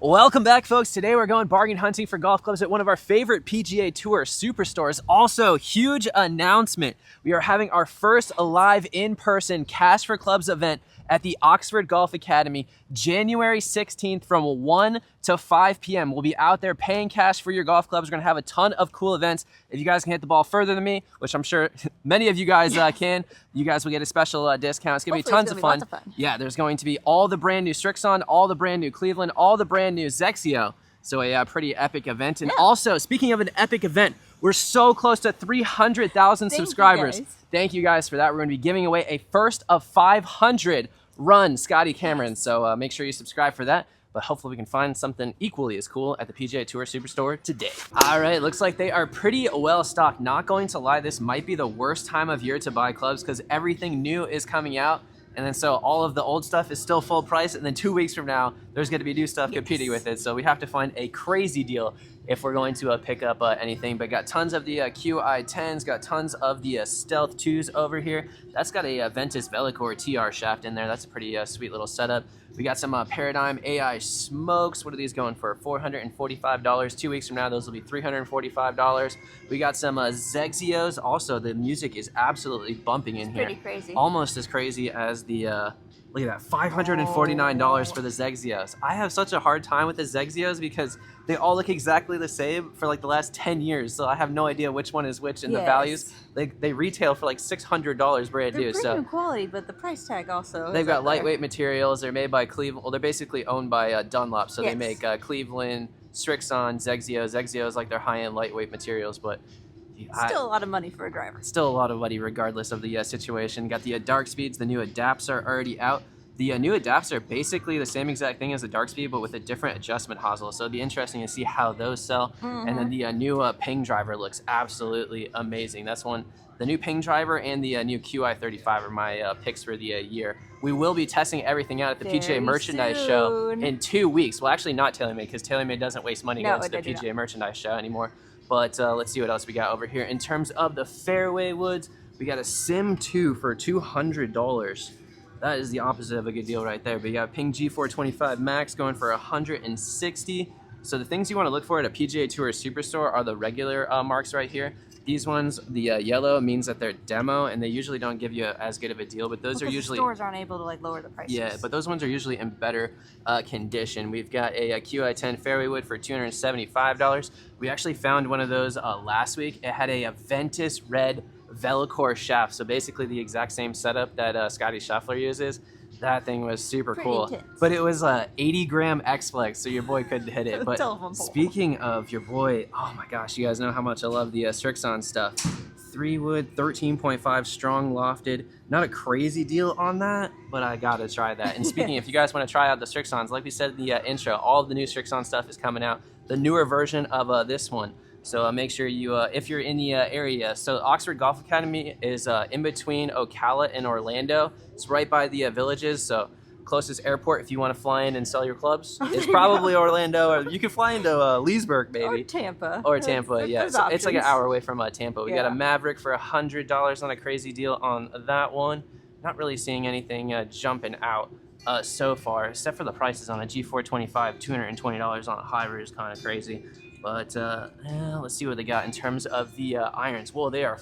Welcome back, folks. Today we're going bargain hunting for golf clubs at one of our favorite PGA Tour Superstores. Also, huge announcement. We are having our first live in-person Cash for Clubs event at the Oxford Golf Academy, January 16th from 1 to 5 p.m. We'll be out there paying cash for your golf clubs. We're going to have a ton of cool events. If you guys can hit the ball further than me, which I'm sure many of you guys can, you guys will get a special discount. It's going to be tons of fun. Yeah, there's going to be all the brand new Strixon, all the brand new Cleveland, all the brand new Zexio. So a pretty epic event. And also, speaking of an epic event, we're so close to 300,000 subscribers. Thank you guys for that. We're going to be giving away a first of 500 run Scotty Cameron. So make sure you subscribe for that. But hopefully we can find something equally as cool at the PGA Tour Superstore today. All right, looks like they are pretty well stocked. Not going to lie, this might be the worst time of year to buy clubs because everything new is coming out. And then so all of the old stuff is still full price. And then 2 weeks from now, there's going to be new stuff competing with it. So we have to find a crazy deal if we're going to pick up anything. But got tons of the QI10s, got tons of the Stealth 2s over here. That's got a Ventus Velocore TR shaft in there. That's a pretty sweet little setup. We got some Paradigm AI smokes. What are these going for? $445. 2 weeks from now, those will be $345. We got some Zexios. Also, the music is absolutely bumping in here. Pretty crazy. Almost as crazy as the, look at that, $549 for the Zexios. I have such a hard time with the Zexios because they all look exactly the same for like the last 10 years. So I have no idea which one is which in the values. They retail for like $600 brand new. They're premium quality, but the price tag also. They've got lightweight materials. They're made by Cleveland. Well, they're basically owned by Dunlop. So they make Cleveland, Strixon, Zexio. Zexio is like their high-end lightweight materials, but still a lot of money for a driver. Still a lot of money regardless of the situation. Got the dark speeds. The new adapts are already out. The new adapts are basically the same exact thing as the dark speed, but with a different adjustment hosel. So it'd be interesting to see how those sell. And then the new ping driver looks absolutely amazing. That's one. The new ping driver and the new QI35 are my picks for the year. We will be testing everything out at the PGA Merchandise Show in 2 weeks. Well, actually not TaylorMade, because TaylorMade doesn't waste money going to the PGA Merchandise Show anymore. But let's see what else we got over here. In terms of the fairway woods, we got a Sim 2 for $200. That is the opposite of a good deal right there. But you got Ping G425 Max going for $160. So the things you want to look for at a PGA Tour Superstore are the regular marks right here. These ones, the yellow means that they're demo, and they usually don't give you as good of a deal. But those are usually stores aren't able to like lower the prices. Yeah, but those ones are usually in better condition. We've got a QI10 fairway wood for $275. We actually found one of those last week. It had a Ventus red Velocore shaft, so basically the exact same setup that Scotty Scheffler uses. That thing was super cool. Intense. But it was 80-gram X-Flex, so your boy couldn't hit it. But speaking of your boy, oh my gosh, you guys know how much I love the Strixon stuff. 3-wood, 13.5 strong lofted. Not a crazy deal on that, but I gotta try that. And speaking, if you guys want to try out the Strixons, like we said in the intro, all of the new Strixon stuff is coming out. The newer version of this one. So make sure you, if you're in the area, so Oxford Golf Academy is in between Ocala and Orlando. It's right by the villages, so closest airport if you want to fly in and sell your clubs is probably Orlando, or you can fly into Leesburg, maybe. Or Tampa. Or Tampa, yeah. So it's like an hour away from Tampa. We got a Maverick for $100 on a crazy deal on that one. Not really seeing anything jumping out so far, except for the prices on a G425, $220 on a hybrid is kind of crazy. But let's see what they got in terms of the irons. Well, they are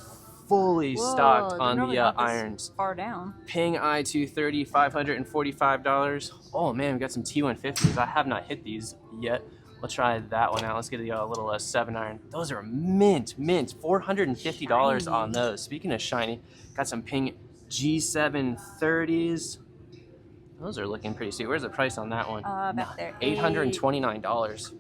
fully stocked on the irons. Far down. Ping I230, $545. Oh man, we got some T150s. I have not hit these yet. We'll try that one out. Let's get a little 7-iron. Those are mint. $450 on those. Speaking of shiny, got some Ping G730s. Those are looking pretty sweet. Where's the price on that one? About there. $829.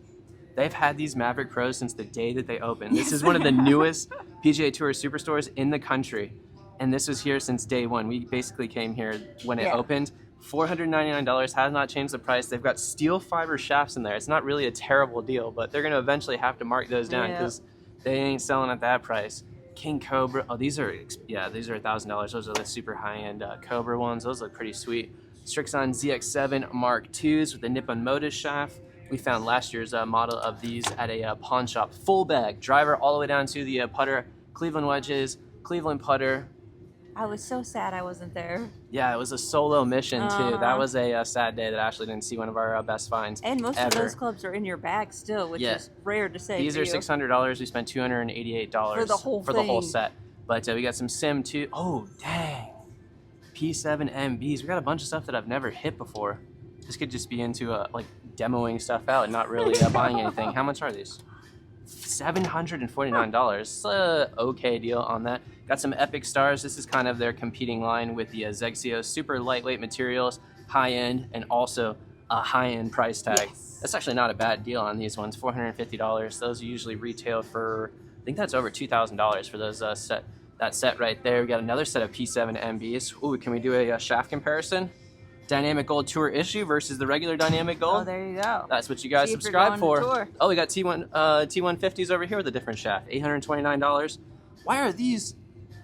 They've had these Maverick Pros since the day that they opened. This is one of the newest PGA Tour Superstores in the country. And this was here since day one. We basically came here when it opened. $499, has not changed the price. They've got steel fiber shafts in there. It's not really a terrible deal, but they're gonna eventually have to mark those down because they ain't selling at that price. King Cobra, oh, these are $1,000. Those are the super high-end Cobra ones. Those look pretty sweet. Strixon ZX7 Mark IIs with the Nippon Motus shaft. We found last year's model of these at a pawn shop. Full bag, driver all the way down to the putter, Cleveland wedges, Cleveland putter. I was so sad I wasn't there. Yeah, it was a solo mission too. That Uh-huh. was a sad day that Ashley didn't see one of our best finds. And most of ever. those clubs are in your bag still, which Yeah. is rare to say. These for are you. $600. We spent $288 For the whole for the whole thing. set. But we got some Sim 2. Oh, dang. P7 MBs. We got a bunch of stuff that I've never hit before. This could just be into like demoing stuff out and not really buying anything. How much are these? $749. It's a okay deal on that. Got some Epic Stars. This is kind of their competing line with the Zexio. Super lightweight materials, high end, and also a high end price tag. Yes. That's actually not a bad deal on these ones. $450. Those usually retail for, I think that's over $2,000 for those that set right there. We got another set of P7 MBs. Ooh, can we do a shaft comparison? Dynamic Gold Tour issue versus the regular Dynamic Gold. Oh, there you go. That's what you guys See if you're subscribe going to for. tour. Oh, we got T150s over here with a different shaft. $829. Why are these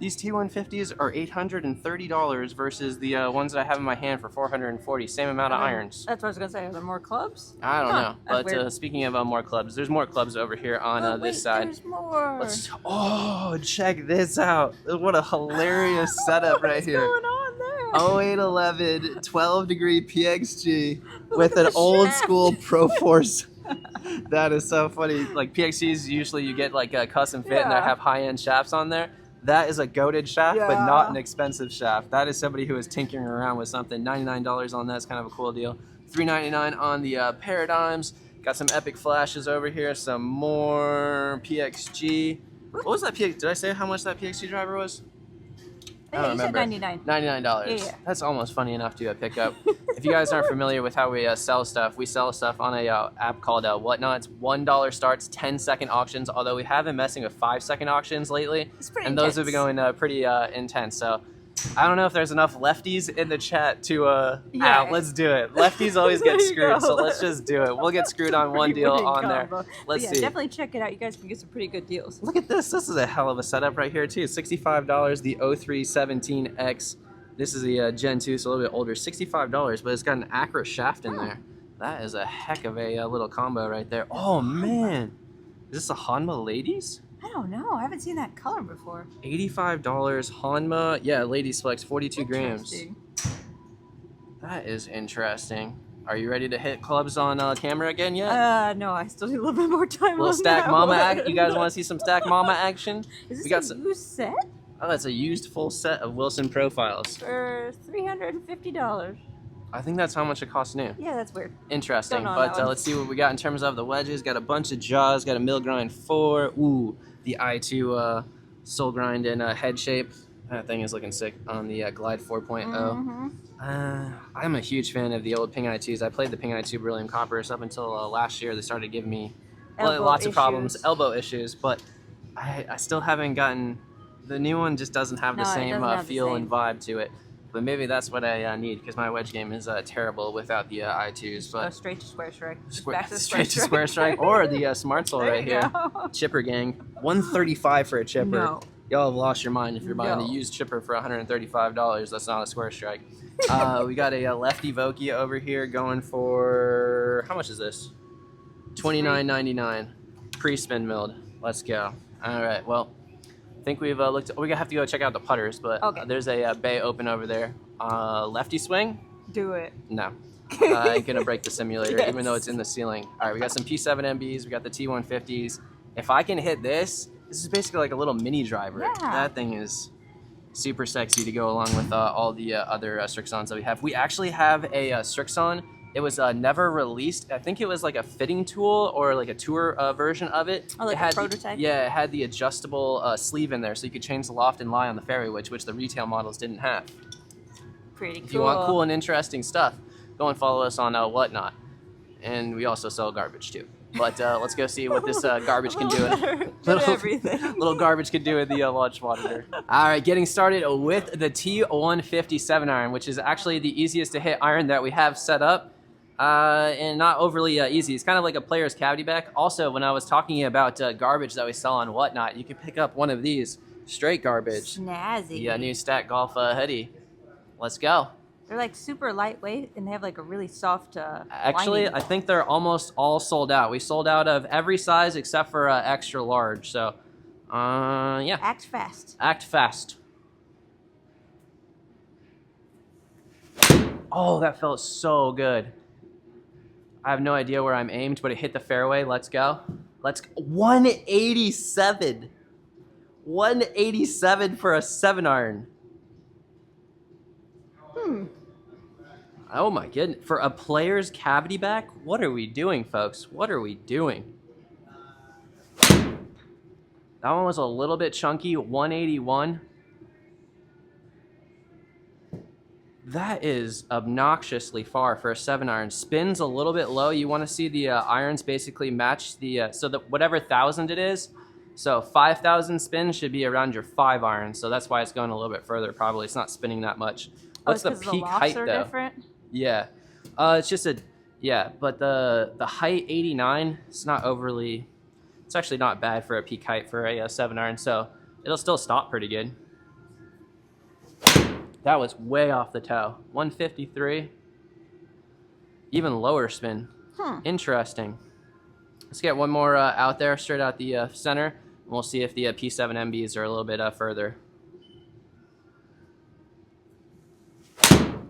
T150s are $830 versus the ones that I have in my hand for $440? Same amount of irons. That's what I was gonna say. Are there more clubs? I don't know. That's But weird. Speaking of more clubs, there's more clubs over here on Oh, this wait, side. There's more. Oh, check this out. What a hilarious setup right here. What's going on there? 0811 12-degree PXG Look with at an the old shaft. school Pro Force. That is so funny. Like PXGs, usually you get like a custom fit and they Yeah. have high-end shafts on there. That is a goated shaft, but Yeah. not an expensive shaft. That is somebody who is tinkering around with something. $99 on that's kind of a cool deal. $399 on the Paradigms. Got some Epic Flashes over here. Some more PXG. What was that PXG? Did I say how much that PXG driver was? I don't You said remember. $99. $99. Yeah. That's almost funny enough to pick up. If you guys aren't familiar with how we sell stuff, we sell stuff on a app called Whatnot. It's $1 starts, 10-second auctions, although we have been messing with 5-second auctions lately. It's pretty And those have intense. been going pretty intense. So I don't know if there's enough lefties in the chat to, Yeah. let's do it. Lefties always get There you screwed, so go. let's just do it. We'll get screwed on one Pretty deal winning on there. combo. But Let's yeah, see. definitely check it out. You guys can get some pretty good deals. Look at this. This is a hell of a setup right here, too. $65, the 0317X. This is the Gen 2, so a little bit older. $65, but it's got an Acura shaft in there. That is a heck of a little combo right there. Oh, man. Is this a Hanma Ladies? I don't know. I haven't seen that color before. $85 Hanma. Yeah, Ladies Flex, 42 grams. Interesting. That is interesting. Are you ready to hit clubs on camera again yet? No, I still need a little bit more time Little on Stack that Mama one. act. You guys want to see some Stack Mama action? Is this We got a some- used set Oh, that's a used full set of Wilson profiles. for $350? I think that's how much it costs new. Yeah, that's weird. Interesting. Don't know But that one. let's see what we got in terms of the wedges. Got a bunch of jaws. Got a mill grind 4. Ooh, the i2 soul grind in head shape. That thing is looking sick on the Glide 4.0. Mm-hmm. I'm a huge fan of the old Ping i2s. I played the Ping i2 Beryllium Coppers up until last year. They started giving me Elbow lots of problems, issues. elbow issues. But I still haven't gotten... The new one just doesn't have the No, it same doesn't have the feel same. and vibe to it. But maybe that's what I need because my wedge game is terrible without the i2s. Go But straight to square strike. Just Square- back to the straight to square strike or the Smart Soul There right you here. go. Chipper gang, $135 for a chipper. No. Y'all have lost your mind if you're buying a No. used chipper for $135. That's not a square strike. We got a lefty Vokia over here going for how much is this? $29.99. Pre-spin milled. Let's go. All right. Well, I think we've looked. We're gonna have to go check out the putters, but Okay. there's a bay open over there. Lefty swing. Do it. No. I ain't gonna break the simulator, Yes. even though it's in the ceiling. All right, we got some P7 MBs, we got the T150s. If I can hit this is basically like a little mini driver. Yeah. That thing is super sexy to go along with all the other Strixons that we have. We actually have a Strixon. It was never released. I think it was like a fitting tool or like a tour version of it. Oh, like it a had prototype? Yeah, it had the adjustable sleeve in there, so you could change the loft and lie on the fairway, which the retail models didn't have. Pretty cool. If you want cool and interesting stuff, go and follow us on Whatnot. And we also sell garbage too. But let's go see what this garbage can do. Everything. Little garbage can do in the launch monitor. All right, getting started with the T157 iron, which is actually the easiest to hit iron that we have set up. And not overly easy. It's kind of like a player's cavity back. Also, when I was talking about garbage that we sell on Whatnot, you can pick up one of these straight garbage. Snazzy. The new Stack Golf hoodie. Let's go. They're like super lightweight and they have like a really soft Actually, lining. I think they're almost all sold out. We sold out of every size except for extra large. So, yeah. Act fast. Act fast. Oh, that felt so good. I have no idea where I'm aimed, but it hit the fairway. Let's go. Let's go. 187. 187 for a 7-iron. Oh my goodness. For a player's cavity back? What are we doing, folks? What are we doing? That one was a little bit chunky. 181. That is obnoxiously far for a 7-iron. Spins a little bit low. You want to see the irons basically match the, so that whatever 1,000 it is. So 5,000 spin should be around your 5-iron. So that's why it's going a little bit further. Probably it's not spinning that much. What's the peak height though? Different? Yeah, it's just a, yeah, but the height 89, it's not overly, it's actually not bad for a peak height for a 7-iron. So it'll still stop pretty good. That was way off the toe. 153. Even lower spin. Interesting. Let's get one more out there, straight out the center. And we'll see if the P7 MBs are a little bit further.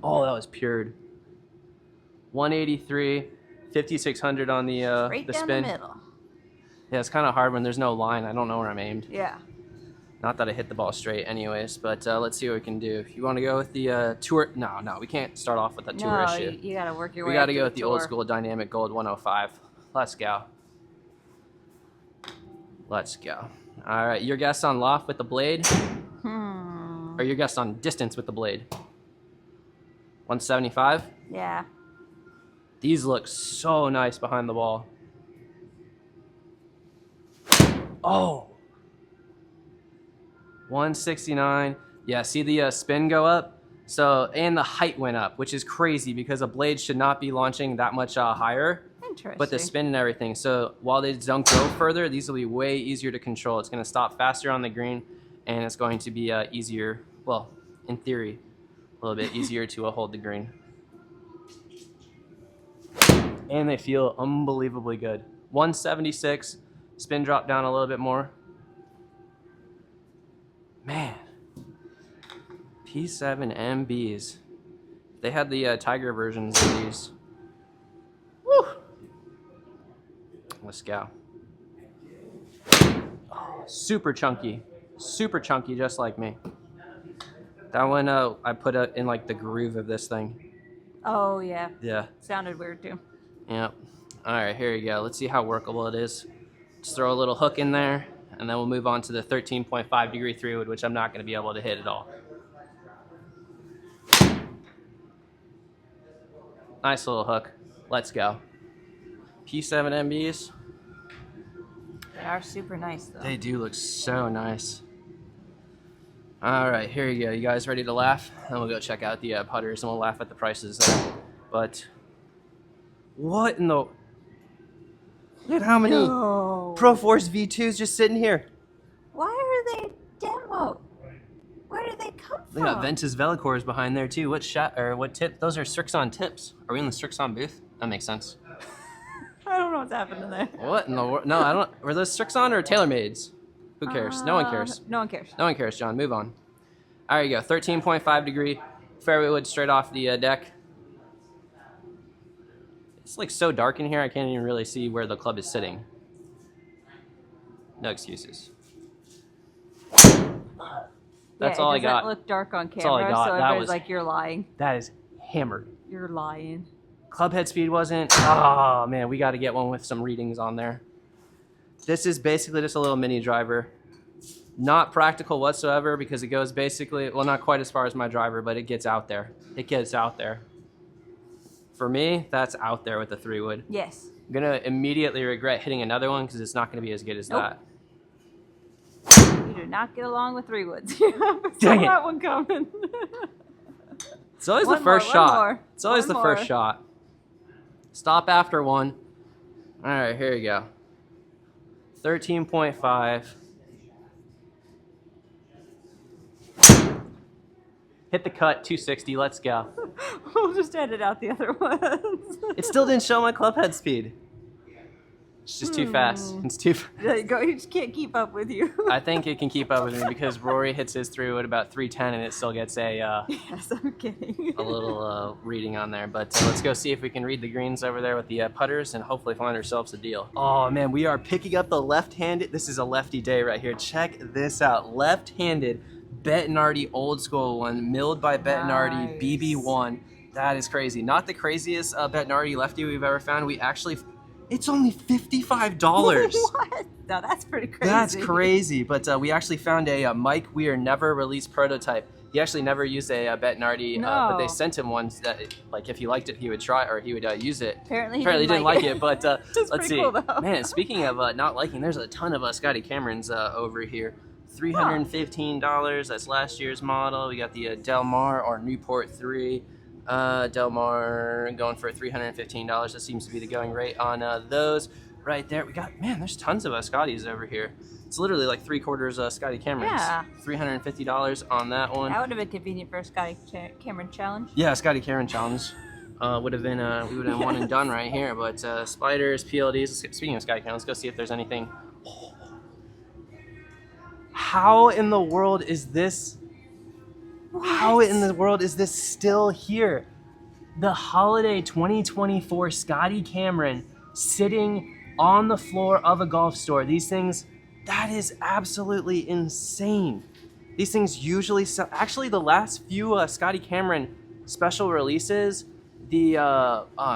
Oh, that was pured. 183. 5,600 on the Right the down spin. the middle. Yeah, it's kind of hard when there's no line. I don't know where I'm aimed. Yeah. Not that I hit the ball straight anyways, but let's see what we can do. If you want to go with the tour, no, we can't start off with a tour No, issue. you gotta work your way. We got to up go with the old tour. school dynamic gold 105. Let's go. Let's go. All right, your guess on loft with the blade? Or your guess on distance with the blade? 175? Yeah. These look so nice behind the ball. Oh. 169. Yeah, see the spin go up? So, and the height went up, which is crazy because a blade should not be launching that much higher. Interesting. But the spin and everything. So while they don't go further, these will be way easier to control. It's going to stop faster on the green, and it's going to be easier, well, in theory, a little bit easier to hold the green. And they feel unbelievably good. 176, spin drop down a little bit more. Man, P7 MBs. They had the Tiger versions of these. Woo! Let's go. Oh, super chunky, just like me. That one I put it in like the groove of this thing. Oh yeah. Yeah. Sounded weird too. Yep. All right, here you go. Let's see how workable it is. Just throw a little hook in there, and then we'll move on to the 13.5 degree 3-wood, which I'm not going to be able to hit at all. Nice little hook. Let's go. P7 MBs. They are super nice though. They do look so nice. All right, here you go. You guys ready to laugh? And we'll go check out the putters, and we'll laugh at the prices there. But what in the... Look at how many Pro Force V2s just sitting here. Why are they demo? Where did they come from? They got Ventus Velicors behind there too. What shot or what tip? Those are Strixon tips. Are we in the Strixon booth? That makes sense. I don't know what's happening there. What in the world? No, I don't. Were those Strixon or TaylorMades? Who cares? No one cares. No one cares. No one cares, John. Move on. All right, you go. 13.5 degree fairway wood straight off the deck. It's like so dark in here, I can't even really see where the club is sitting. No excuses. That's all I got. It doesn't look dark on That's all I camera, got. so That everybody's was- like, you're lying. That is hammered. You're lying. Club head speed wasn't. Oh man, we got to get one with some readings on there. This is basically just a little mini driver. Not practical whatsoever because it goes basically, well, not quite as far as my driver, but it gets out there. It gets out there. For me, that's out there with the 3-wood. Yes. I'm going to immediately regret hitting another one because it's not going to be as good as Nope. that. You do not get along with 3-woods. You Dang saw it. that one coming. It's always One the first more, shot. one more, It's always one the first more. shot. Stop after one. All right, here you go. 13.5. Hit the cut, 260, let's go. We'll just edit out the other ones. It still didn't show my club head speed. It's just too fast. It's too. There you go. You just can't keep up with you. I think it can keep up with me because Rory hits his through at about 310 and it still gets a Yes, I'm kidding. a little reading on there. But let's go see if we can read the greens over there with the putters and hopefully find ourselves a deal. Oh man, we are picking up the left-handed. This is a lefty day right here. Check this out. Left-handed Bettinardi old school one, milled by Bettinardi, Nice. BB1. That is crazy. Not the craziest Bettinardi lefty we've ever found. We actually, it's only $55. What? No, that's pretty crazy. That's crazy. But we actually found a Mike Weir never released prototype. He actually never used a Bettinardi, but they No. sent him one that, like, if he liked it, he would try, or he would use it. Apparently he Didn't like it, but That's let's pretty see. cool, though. Man, speaking of not liking, there's a ton of Scotty Camerons over here. $315. That's last year's model. We got the Del Mar or Newport 3. Del Mar going for $315. That seems to be the going rate on those right there. We got, man, there's tons of Scotties over here. It's literally like 3/4 Scotty Camerons. Yeah. $350 on that one. That would have been convenient for a Scotty Cameron challenge. Yeah, Scotty Cameron challenge would have been we would have been one and done right here. But spiders, PLDs. Speaking of Scotty Cameron, let's go see if there's anything. How in the world is this? How in the world is this still here? The Holiday 2024 Scotty Cameron sitting on the floor of a golf store. These things, that is absolutely insane. These things usually sell. Actually, the last few Scotty Cameron special releases, the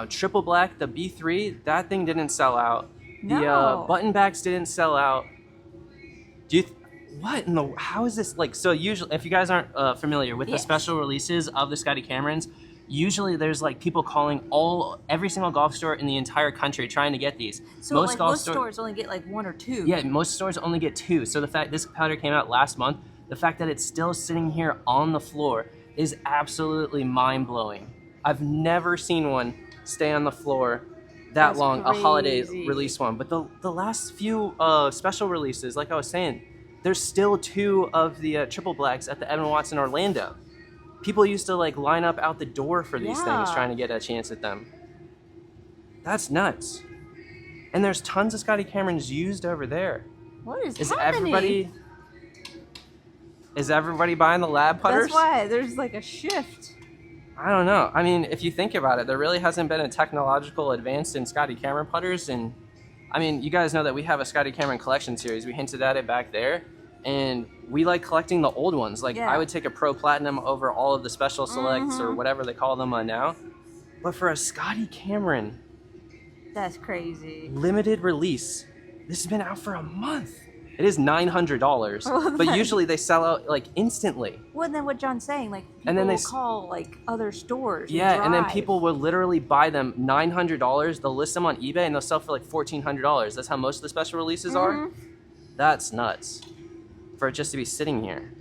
triple black, the B3, that thing didn't sell out. The No. button backs didn't sell out. Do you? What in the? How is this like? So usually, if you guys aren't familiar with the Yes. special releases of the Scotty Camerons, usually there's like people calling every single golf store in the entire country trying to get these. So most like golf most stores only get like 1 or 2. Yeah, most stores only get 2. So the fact this powder came out last month, the fact that it's still sitting here on the floor is absolutely mind-blowing. I've never seen one stay on the floor that That's long, a holiday crazy. release one. But the last few special releases, like I was saying, there's still 2 of the triple blacks at the Evan Watson Orlando. People used to like line up out the door for these things Yeah. trying to get a chance at them. That's nuts. And there's tons of Scotty Camerons used over there. What Is happening? everybody buying the lab putters? That's why there's like a shift. I don't know. I mean, if you think about it, there really hasn't been a technological advance in Scotty Cameron putters. And I mean, you guys know that we have a Scotty Cameron collection series. We hinted at it back there. And we like collecting the old ones. Like, Yeah. I would take a Pro Platinum over all of the special selects or whatever they call them now. But for a Scotty Cameron That's crazy. limited release, this has been out for a month. It is $900, Well, but then- usually they sell out like instantly. Well, then what John's saying, like people And then they will s- call like other stores. Yeah, and then drive. people will literally buy them $900. They'll list them on eBay and they'll sell for like $1,400. That's how most of the special releases are. That's nuts. For it just to be sitting here.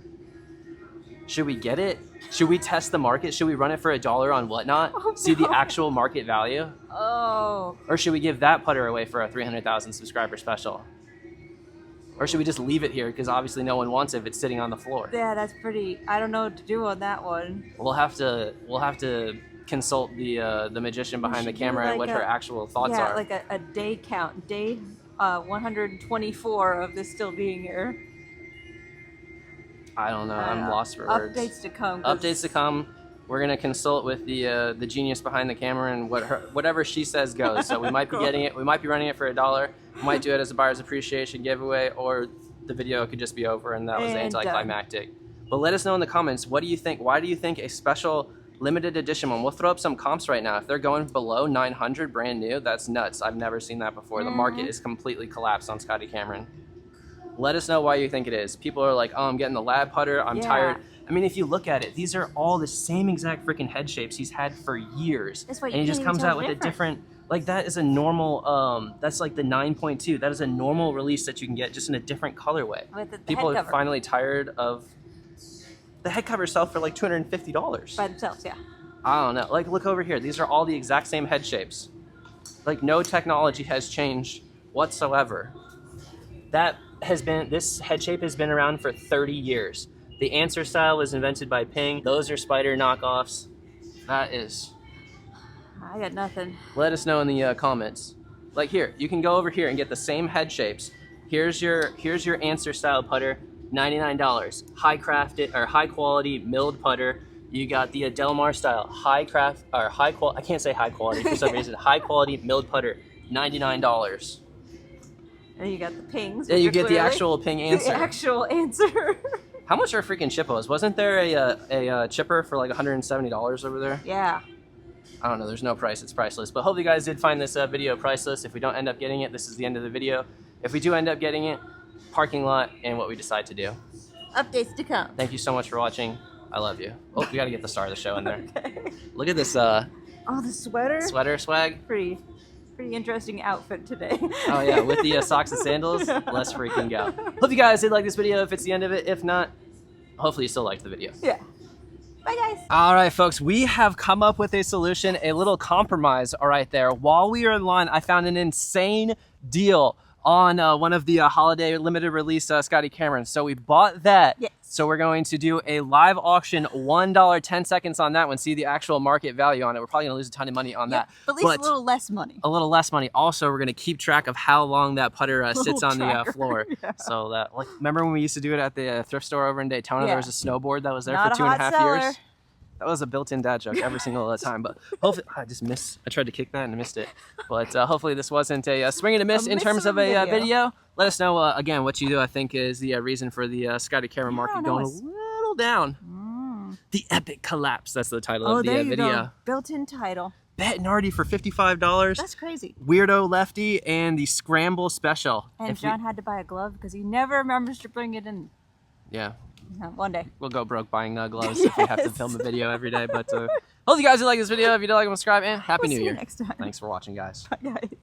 Should we get it? Should we test the market? Should we run it for $1 on Whatnot? Oh, See the no. actual market value? Oh, Or should we give that putter away for a 300,000 subscriber special? Or should we just leave it here because obviously no one wants it if it's sitting on the floor? yeah, that's pretty. I don't know what to do on that one. We'll have to consult the magician behind the should do camera and like what her a- actual thoughts yeah, are. like a day count. Day 124 of this still being here. I don't know. I'm lost for words. Updates to come. 'cause- Updates to come. We're gonna consult with the genius behind the camera and whatever she says goes. So we might be Cool. getting it. We might be running it for $1. We might do it as a buyer's appreciation giveaway, or the video could just be over and that was And done. anticlimactic. But let us know in the comments. What do you think? Why do you think a special limited edition one? We'll throw up some comps right now. If they're going below 900 brand new, that's nuts. I've never seen that before. The market is completely collapsed on Scotty Cameron. Let us know why you think it is. People are like, oh, I'm getting the lab putter. I'm Yeah. tired. I mean, if you look at it, these are all the same exact freaking head shapes he's had for years. That's why and you he just can't comes even out tell with the a different, like that is a normal, that's like the 9.2. That is a normal release that you can get just in a different colorway. With the People head are cover. finally tired of, the head covers sell for like $250. by themselves. Yeah. I don't know. Like, look over here. These are all the exact same head shapes. Like, no technology has changed whatsoever. This head shape has been around for 30 years. The answer style was invented by Ping. Those are spider knockoffs. That is. I got nothing. Let us know in the comments. Like here, you can go over here and get the same head shapes. Here's your Answer style putter, $99. High quality milled putter. You got the Del Mar style high quality. I can't say high quality for some reason. High quality milled putter, $99. And you got the pings. Yeah, you get the actual ping answer. The actual answer. How much are freaking chippos? Wasn't there a chipper for like $170 over there? Yeah. I don't know. There's no price. It's priceless. But hopefully you guys did find this video priceless. If we don't end up getting it, this is the end of the video. If we do end up getting it, parking lot and what we decide to do. Updates to come. Thank you so much for watching. I love you. Oh, we got to get the star of the show in there. Okay. Look at this Oh, the sweater. sweater swag. Pretty interesting outfit today. Oh yeah, with the socks and sandals. Let's freaking go. Hope you guys did like this video. If it's the end of it, if not, hopefully you still liked the video. Yeah. Bye, guys. All right, folks, we have come up with a solution, a little compromise. All right, there. While we were in line, I found an insane deal on one of the holiday limited release Scotty Cameron. So we bought that. Yes. So we're going to do a live auction, $1, 10 seconds on that one, see the actual market value on it. We're probably going to lose a ton of money on that. But at least a little less money. A little less money. Also, we're going to keep track of how long that putter sits on the floor. Yeah. So that, like, remember when we used to do it at the thrift store over in Daytona? Yeah. There was a snowboard that was there Not for a 2.5 hot seller. years. That was a built-in dad joke every single time, but hopefully I just missed. I tried to kick that and I missed it. But hopefully this wasn't a swing and a miss in terms of a video. Let us know again what you do. I think is the reason for the Scotty Cameron market going a little down. The epic collapse. That's the title of the there you video. go. Built-in title. Bet Nardi for $55. That's crazy. Weirdo Lefty and the Scramble Special. And John had to buy a glove because he never remembers to bring it in. Yeah. One day. We'll go broke buying gloves if we have to film a video every day. But hope you guys did like this video. If you did like, subscribe, and Happy New Year. Next time. Thanks for watching, guys. Bye, guys.